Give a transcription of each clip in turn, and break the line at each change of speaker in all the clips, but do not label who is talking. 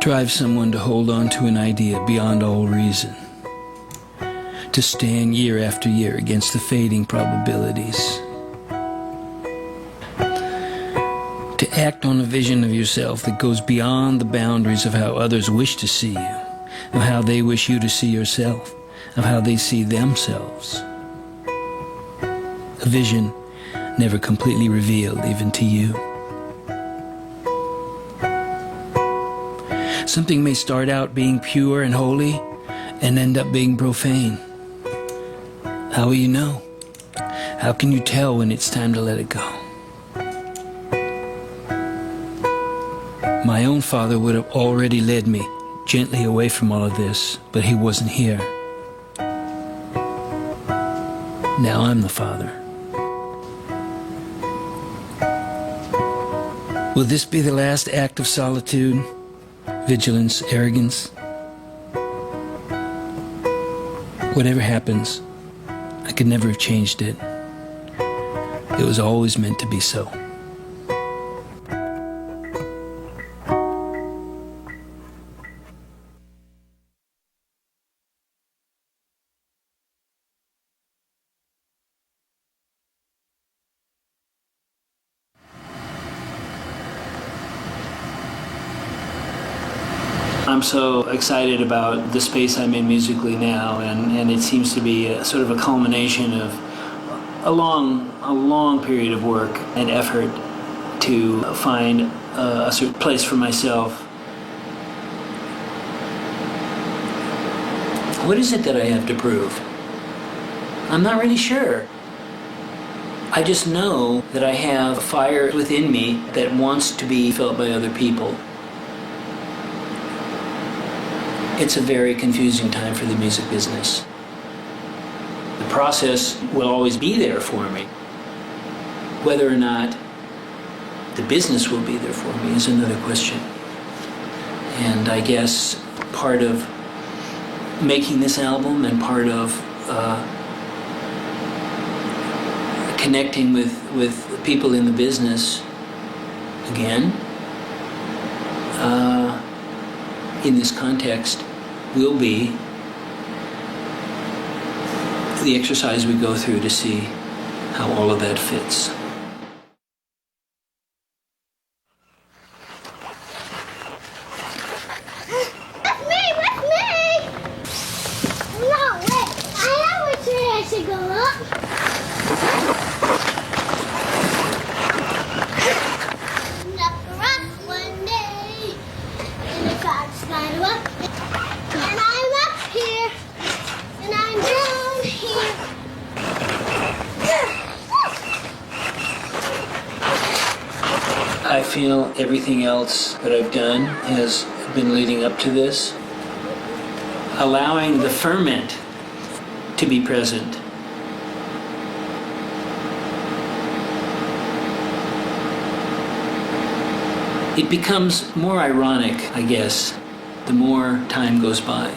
drives someone to hold on to an idea beyond all reason, to stand year after year against the fading probabilities, to act on a vision of yourself that goes beyond the boundaries of how others wish to see you, of how they wish you to see yourself, of how they see themselves. A vision never completely revealed even to you. Something may start out being pure and holy and end up being profane. How will you know? How can you tell when it's time to let it go? My own father would have already led me gently away from all of this, but he wasn't here. Now I'm the father. Will this be the last act of solitude, vigilance, arrogance? Whatever happens, I could never have changed it. It was always meant to be so. I'm so excited about the space I'm in musically now, and it seems to be a sort of a culmination of a long period of work and effort to find a certain place for myself. What is it that I have to prove? I'm not really sure. I just know that I have a fire within me that wants to be felt by other people. It's a very confusing time for the music business. The process will always be there for me. Whether or not the business will be there for me is another question. And I guess part of making this album and part of connecting with people in the business again, in this context, will be the exercise we go through to see how all of that fits.
With me! No, wait, I know which way I should go up. Snuck a rock one day, and I tried to slide up. And I'm up here, and I'm down here.
I feel everything else that I've done has been leading up to this. Allowing the ferment to be present. It becomes more ironic, I guess, the more time goes by.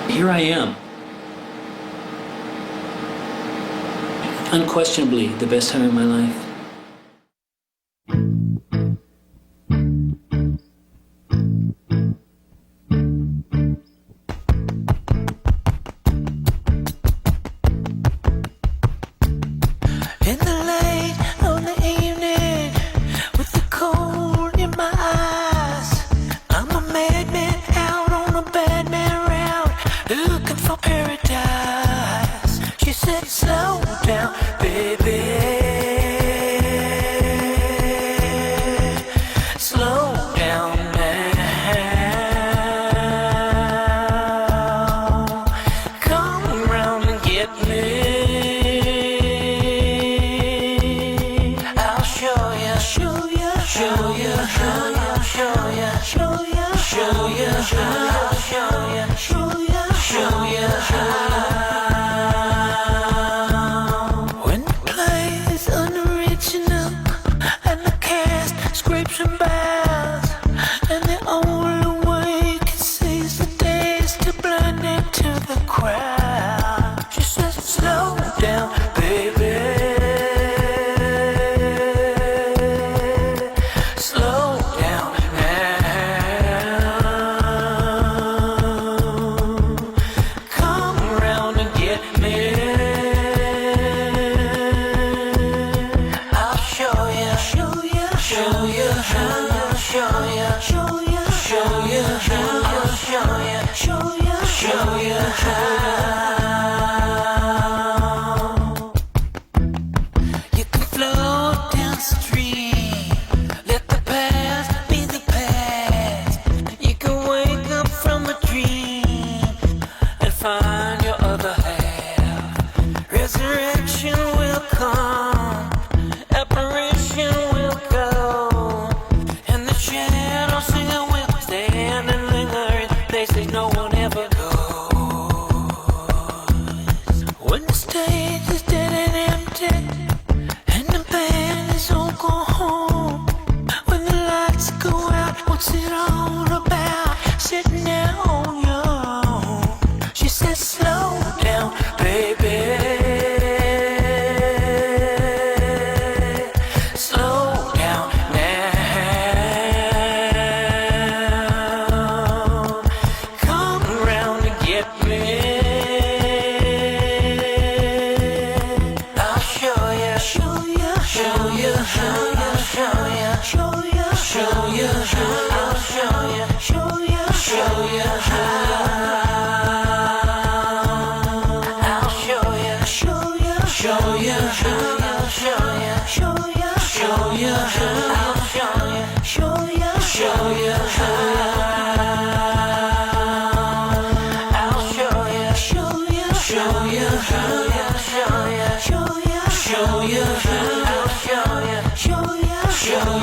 Here I am. Unquestionably the best time of my life.
In the late of the evening, with the cold in my eyes, I'm a madman out on a bad man round, looking for paradise. She said, slow down, baby. Slow down now. Come round and get me. When the play is unoriginal and the cast scrapes and bows, and the only way you can seize the day is to blend into the crowd. She says, slow down, baby.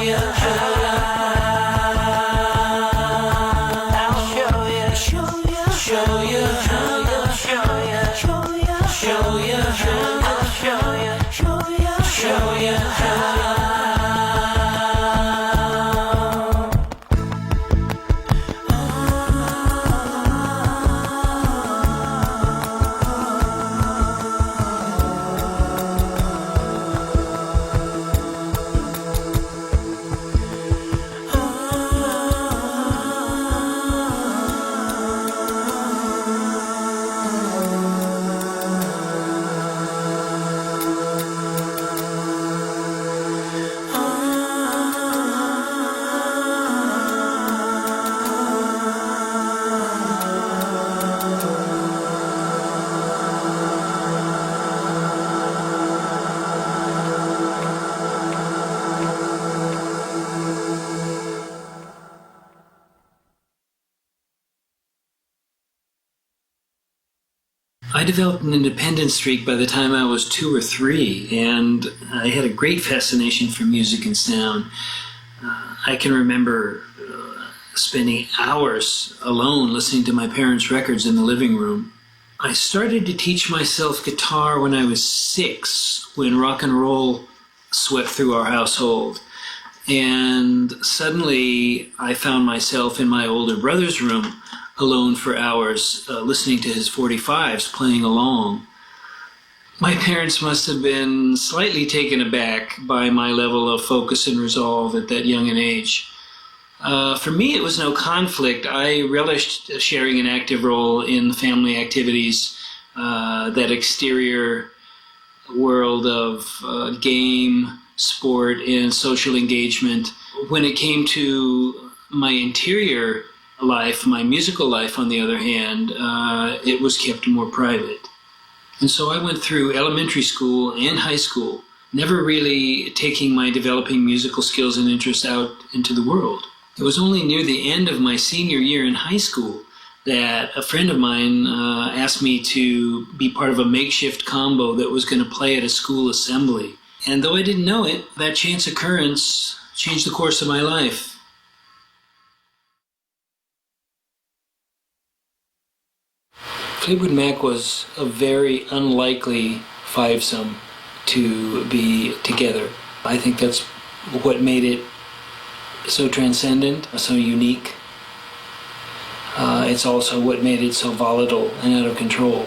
you how. I'll show you how. Show you how.
I developed an independent streak by the time I was 2 or 3, and I had a great fascination for music and sound. I can remember spending hours alone listening to my parents' records in the living room. I started to teach myself guitar when I was 6, when rock and roll swept through our household. And suddenly I found myself in my older brother's room alone for hours, listening to his 45s, playing along. My parents must have been slightly taken aback by my level of focus and resolve at that young an age. For me, it was no conflict. I relished sharing an active role in the family activities, that exterior world of game, sport, and social engagement. When it came to my interior life, my musical life, on the other hand, it was kept more private. And so I went through elementary school and high school, never really taking my developing musical skills and interests out into the world. It was only near the end of my senior year in high school that a friend of mine asked me to be part of a makeshift combo that was going to play at a school assembly. And though I didn't know it, that chance occurrence changed the course of my life. Fleetwood Mac was a very unlikely fivesome to be together. I think that's what made it so transcendent, so unique. It's also what made it so volatile and out of control.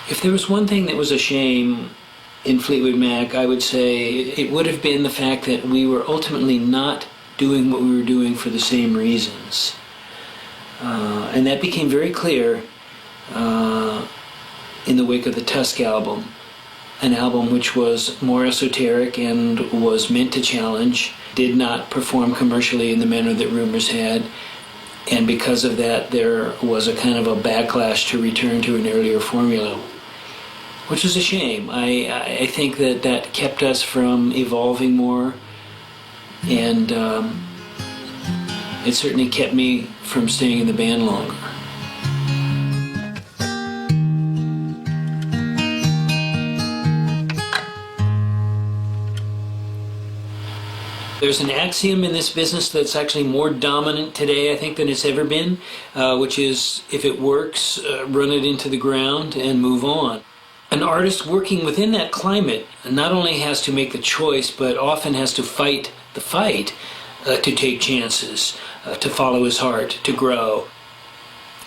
If there was one thing that was a shame in Fleetwood Mac, I would say it would have been the fact that we were ultimately not doing what we were doing for the same reasons. And that became very clear in the wake of the Tusk album, an album which was more esoteric and was meant to challenge, did not perform commercially in the manner that Rumors had, and because of that there was a kind of a backlash to return to an earlier formula, which was a shame. I think that kept us from evolving more, and it certainly kept me from staying in the band longer. There's an axiom in this business that's actually more dominant today, I think, than it's ever been, which is, if it works, run it into the ground and move on. An artist working within that climate not only has to make the choice, but often has to fight the fight to take chances, to follow his heart, to grow.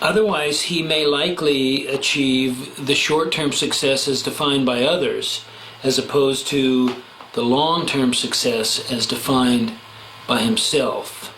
Otherwise, he may likely achieve the short-term success as defined by others, as opposed to the long-term success as defined by himself.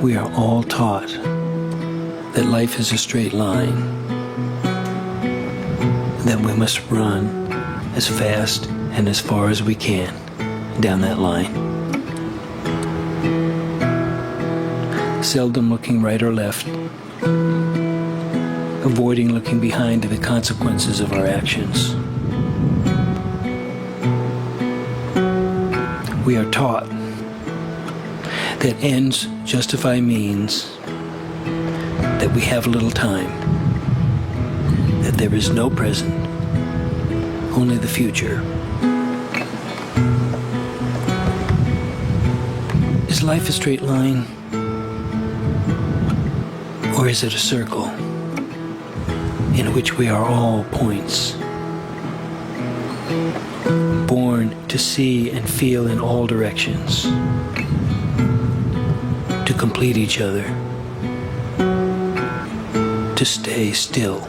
We are all taught that life is a straight line, that we must run as fast and as far as we can down that line, seldom looking right or left, avoiding looking behind to the consequences of our actions. We are taught that ends justify means, that we have little time, that there is no present, only the future. Is life a straight line? Or is it a circle in which we are all points, born to see and feel in all directions, to complete each other, to stay still?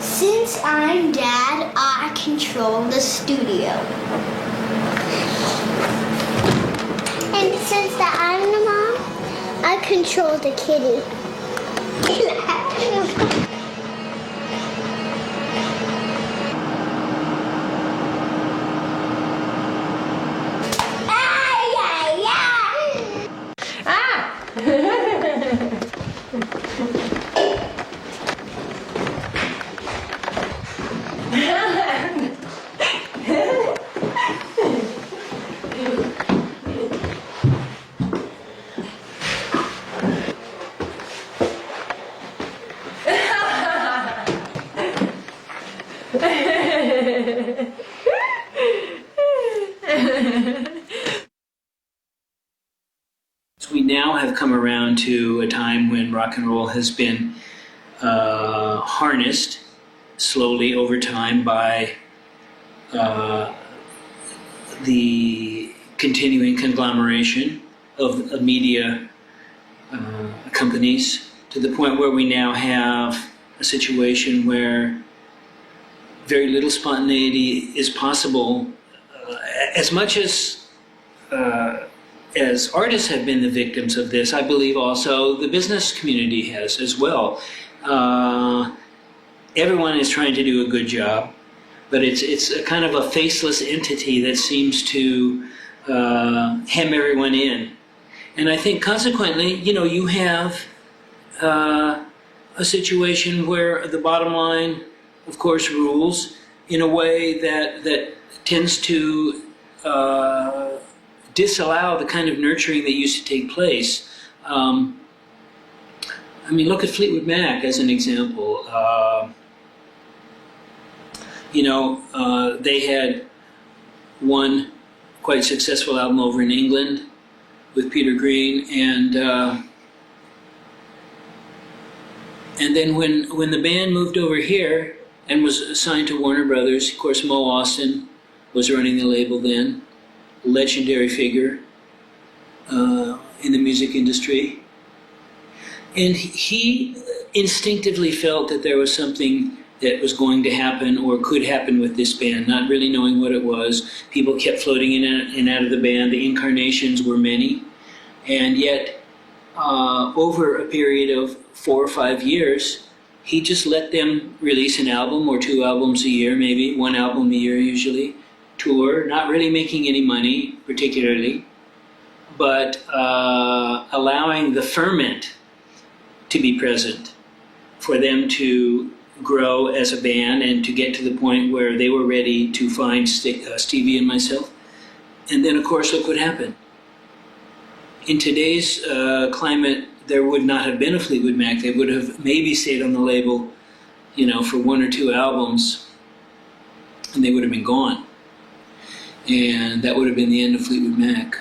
Since I'm dad, I control the studio. And since I'm the mom, I control the kitty.
We now have come around to a time when rock and roll has been harnessed slowly over time by the continuing conglomeration of media companies, to the point where we now have a situation where very little spontaneity is possible, as much as artists have been the victims of this. I believe also the business community has as well. Everyone is trying to do a good job, but it's a kind of a faceless entity that seems to hem everyone in. And I think consequently, you have a situation where the bottom line, of course, rules, in a way that tends to disallow the kind of nurturing that used to take place. I mean, look at Fleetwood Mac as an example. They had one quite successful album over in England with Peter Green, and then when the band moved over here and was assigned to Warner Brothers, of course, Mo Austin was running the label then, legendary figure in the music industry. And he instinctively felt that there was something that was going to happen or could happen with this band, not really knowing what it was. People kept floating in and out of the band. The incarnations were many. And yet, over a period of 4 or 5 years, he just let them release an album or 2 albums a year, maybe 1 album a year usually, tour, not really making any money particularly, but allowing the ferment to be present for them to grow as a band and to get to the point where they were ready to find Stevie and myself. And then, of course, look what happened. In today's climate, there would not have been a Fleetwood Mac. They would have maybe stayed on the label, for 1 or 2 albums, and they would have been gone. And that would have been the end of Fleetwood Mac.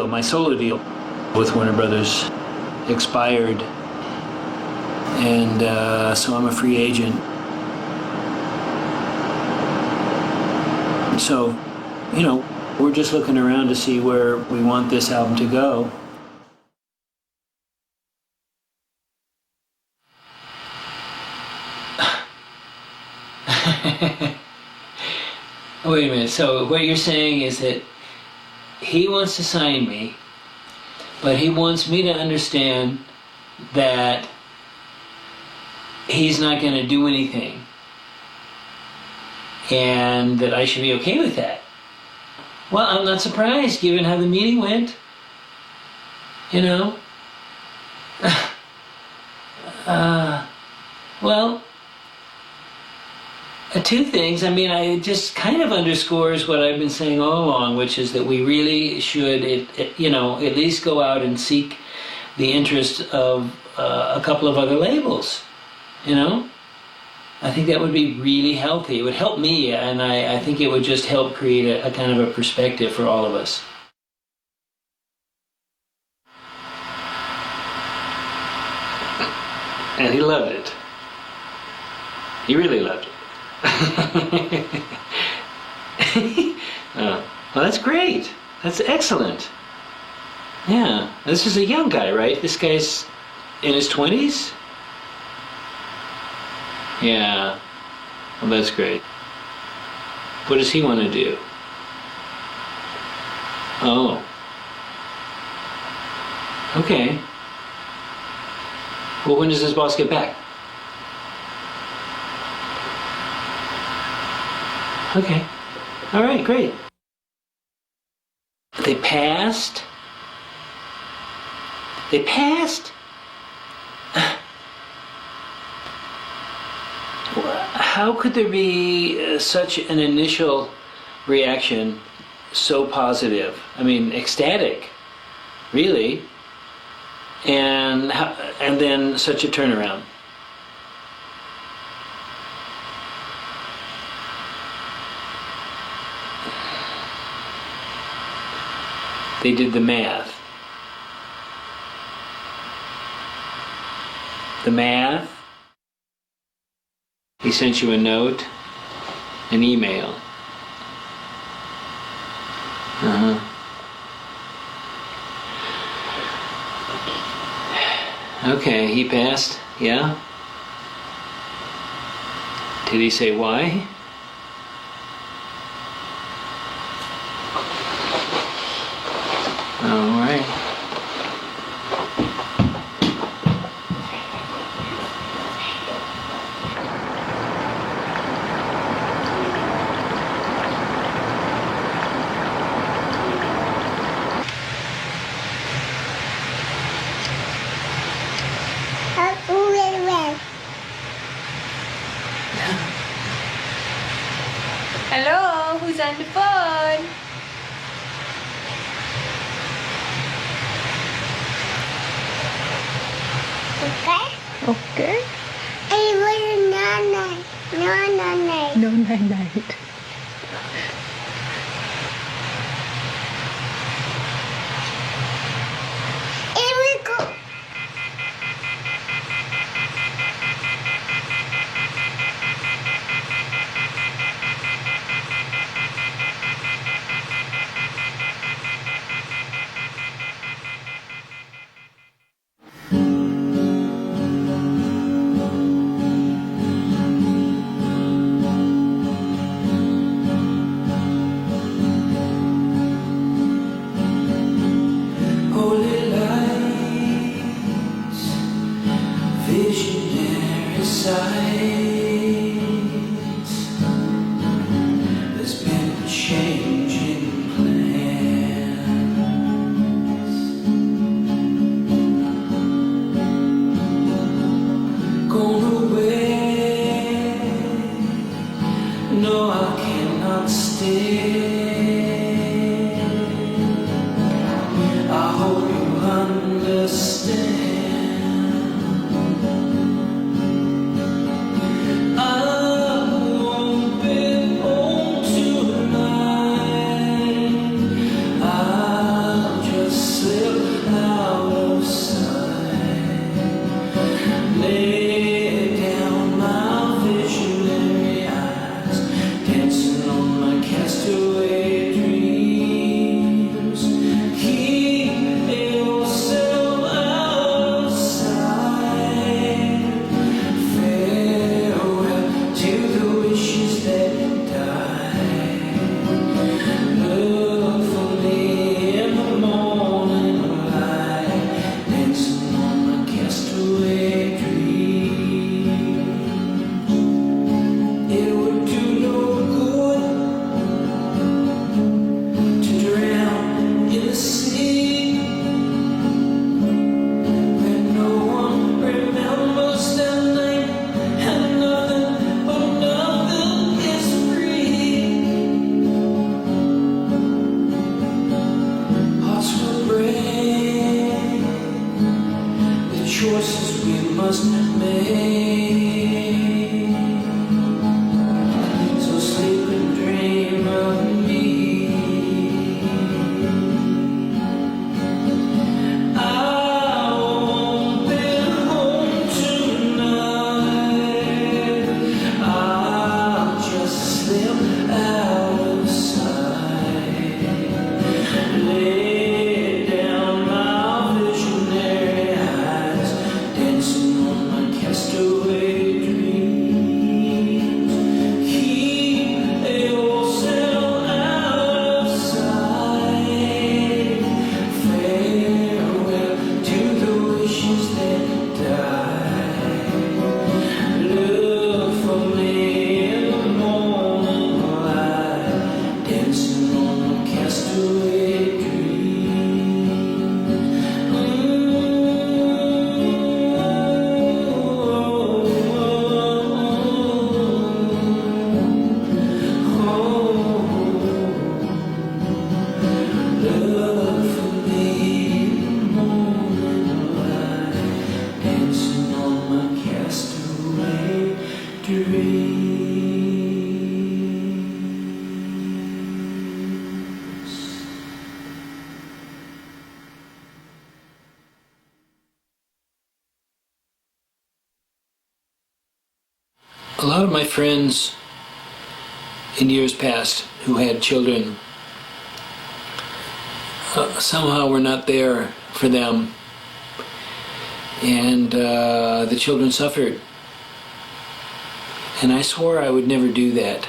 My solo deal with Warner Brothers expired, and so I'm a free agent. So, we're just looking around to see where we want this album to go. Wait a minute, so what you're saying is that he wants to sign me, but he wants me to understand that he's not going to do anything, and that I should be okay with that. Well, I'm not surprised, given how the meeting went. Well, 2 things. It just kind of underscores what I've been saying all along, which is that we really should, at least go out and seek the interest of a couple of other labels. I think that would be really healthy. It would help me, and I think it would just help create a kind of a perspective for all of us. And he loved it. He really loved it. Well, that's great. That's excellent. Yeah, this is a young guy, right? This guy's in his 20s? Yeah, well, that's great. What does he want to do? Oh. Okay. Well, when does his boss get back? Okay. All right, great. They passed? They passed? How could there be such an initial reaction so positive? Ecstatic, really. And then such a turnaround. They did the math. The math. He sent you a note, an email. Okay, he passed, yeah? Did he say why? All right.
Hello, who's on the phone?
Okay?
Okay.
I will night.
No night.
Here we go.
Holy lights, visionary sights. There's been a change in plans. Gone away. No, I cannot stay. I hope you understand. I won't be home tonight. I'll just slip out of sight. Lay down my visionary eyes, dancing on my castaway dreams. Keep yourself outside. Farewell to the wishes that die. Look for me in the morning light, dancing on my castaway dreams. It would do no good to drown in the sea when no one remembers their name and nothing is free. Hearts will break the choices we must make. So sleep and dream of me. I won't be home tonight. I'll just slip out of sight. Lay down my visionary eyes, dancing on my castaway dreams. Keep yourself outside. Farewell to the wishes that die. Look for me in the morning light, dancing on my castaway Look for me in the morning light, dancing on my castaway dreams.
A lot of my friends in years past who had children somehow were not there for them, and the children suffered. And I swore I would never do that.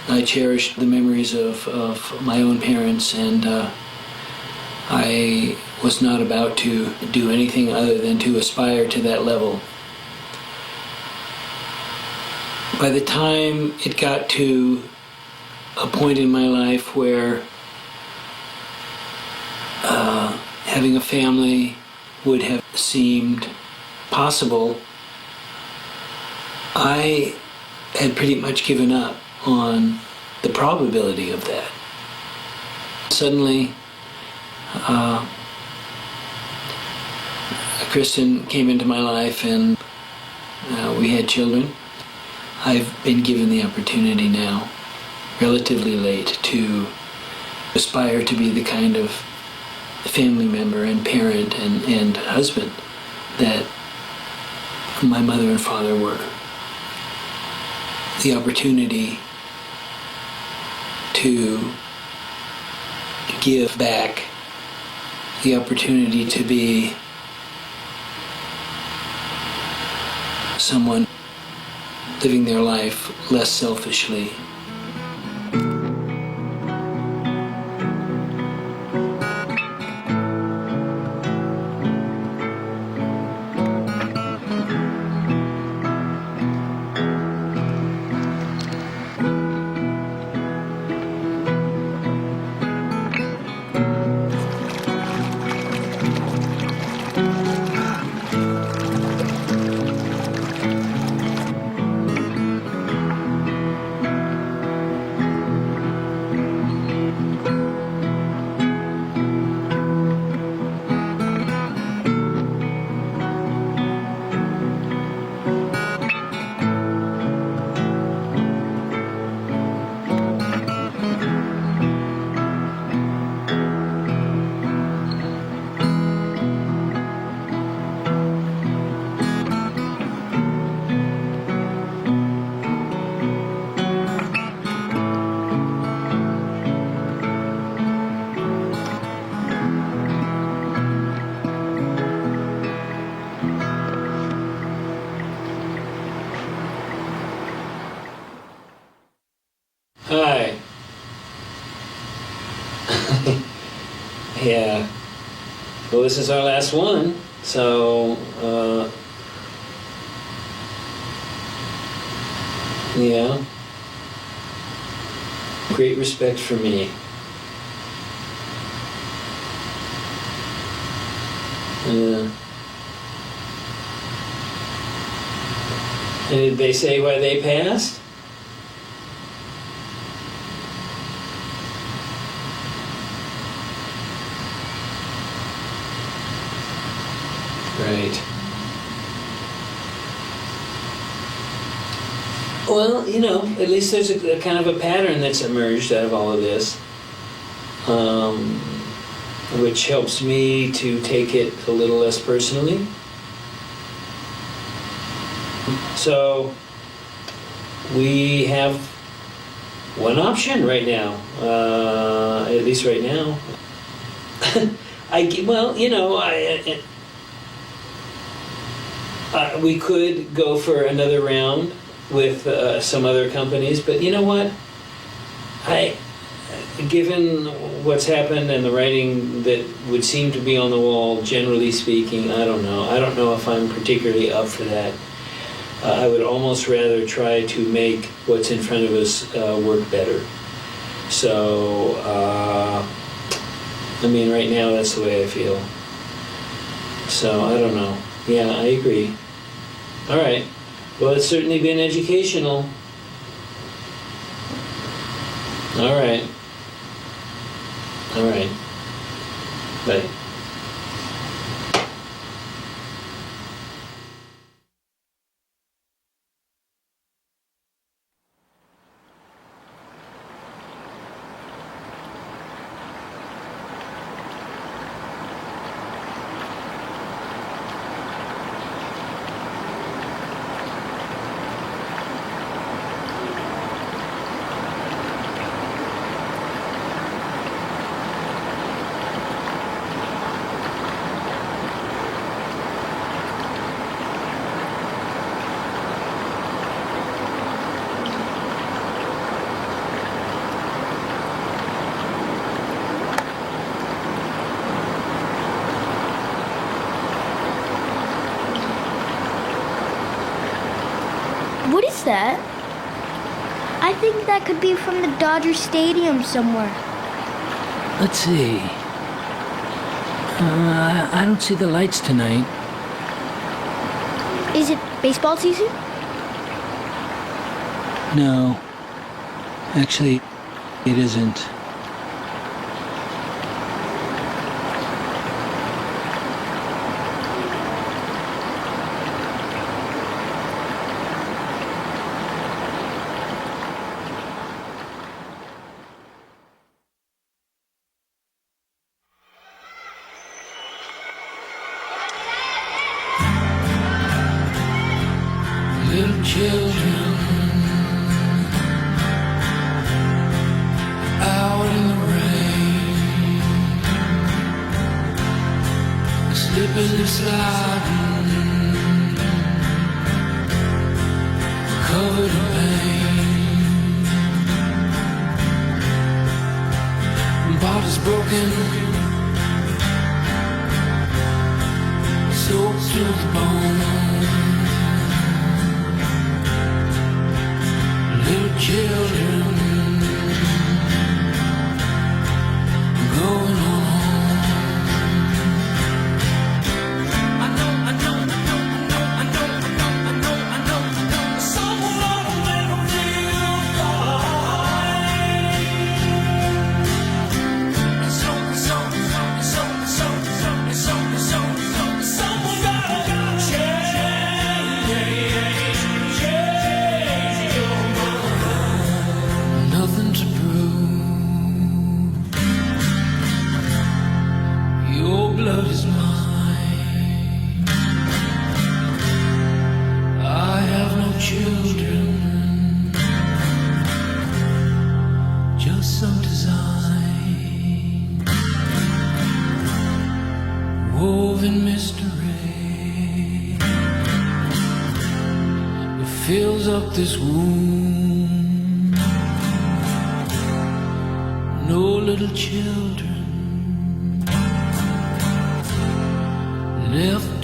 I cherished the memories of my own parents, and I was not about to do anything other than to aspire to that level. By the time it got to a point in my life where having a family would have seemed possible, I had pretty much given up on the probability of that. Suddenly, Kristen came into my life, and we had children. I've been given the opportunity now, relatively late, to aspire to be the kind of family member and parent and husband that my mother and father were. The opportunity to give back, the opportunity to be someone living their life less selfishly. Hi. Yeah. Well, this is our last one, so yeah. Great respect for me. Yeah. And did they say why they passed? Right. Well, you know, at least there's a kind of a pattern that's emerged out of all of this, which helps me to take it a little less personally. So we have one option right now, at least right now. We could go for another round with some other companies, but you know what? Given what's happened and the writing that would seem to be on the wall, generally speaking, I don't know. I don't know if I'm particularly up for that. I would almost rather try to make what's in front of us work better. So, right now that's the way I feel. So, I don't know. Yeah, I agree. All right. Well, it's certainly been educational. All right. All right. Bye.
What is that? I think that could be from the Dodger Stadium somewhere.
Let's see. I don't see the lights tonight.
Is it baseball season?
No. Actually, it isn't.
Little children out in the rain, slipping and sliding, covered in pain. Bottles broken, soaked to the bone. Little children going on home. I know, someone will feel fine. Someone gotta change your mind. Nothing to prove. Your blood is mine. I have no children, just some design, woven mystery that fills up this womb. No little children left